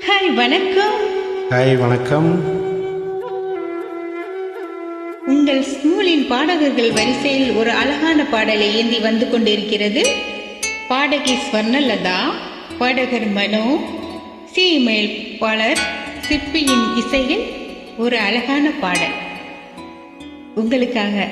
Hi வணக்கம். Hi வணக்கம். உங்கள் ஸ்கூலின் பாடகர்கள் வரிசையில் ஒரு அழகான பாடலை ஏந்தி வந்து கொண்டிருக்கிறது. பாடகி ஸ்வர்ணலதா, பாடகர் மனோ, இசையமைப்பாளர் சிற்பியின் இசையில் ஒரு அழகான பாடல் உங்களுக்காக.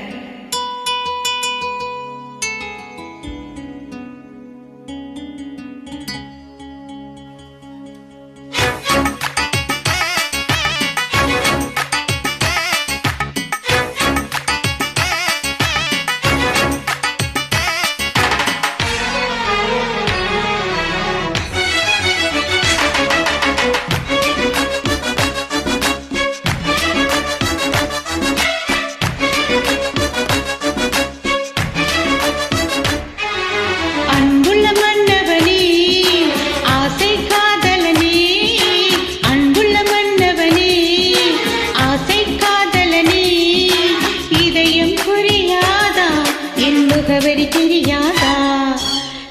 முகவரி தெரியாதா?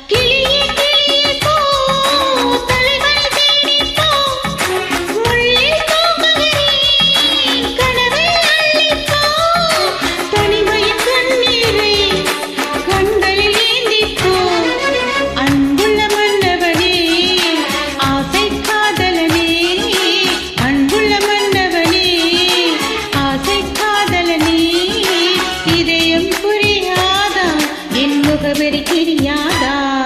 கிளியே கிளியே போ, தலைவனை தேடி போ, முள்ளில் தூங்குகிறேன், கனவை அள்ளிப் போ, தனிமையின் கண்ணீரை கண்களில் ஏந்திப் போ. அன்புள்ள மன்னவனே, ஆசை காதலனே, அன்புள்ள மன்னவனே, ஆசை காதலனே, இதயம் புரியாதா, என் முகவரி தெரியாதா?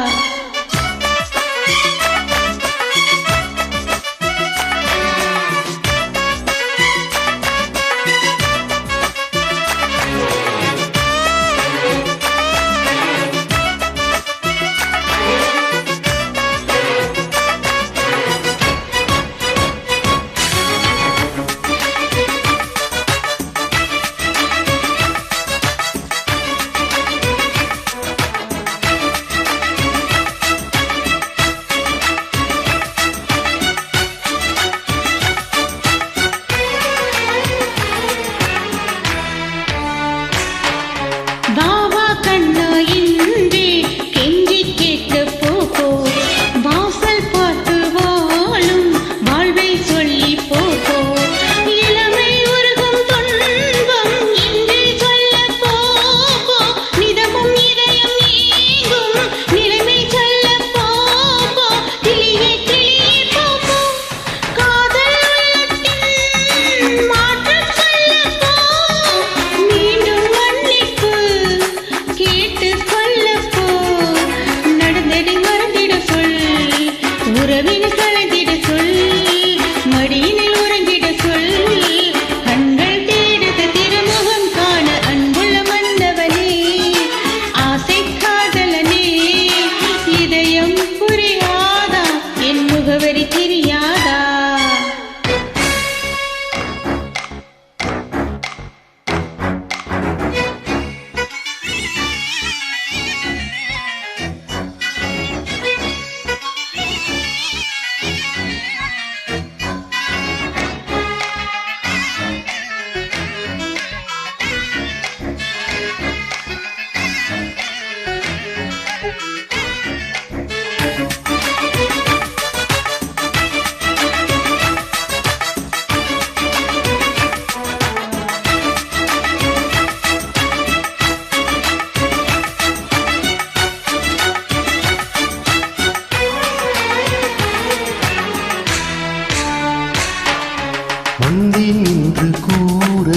வந்தேன் என்று கூற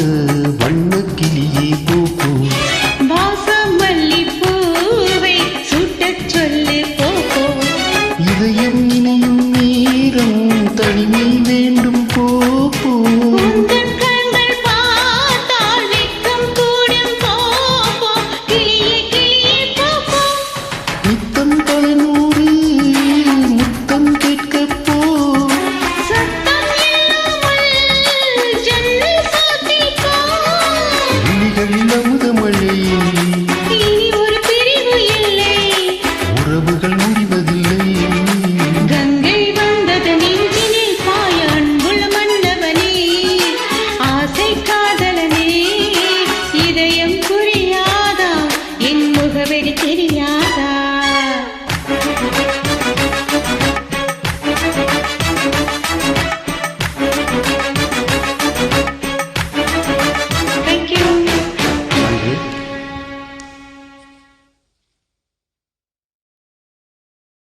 வண்ண கிளியே போப்போ, வாசம் மல்லி பூவை சுட்டச் சொல்லு போப்போ, இதயம்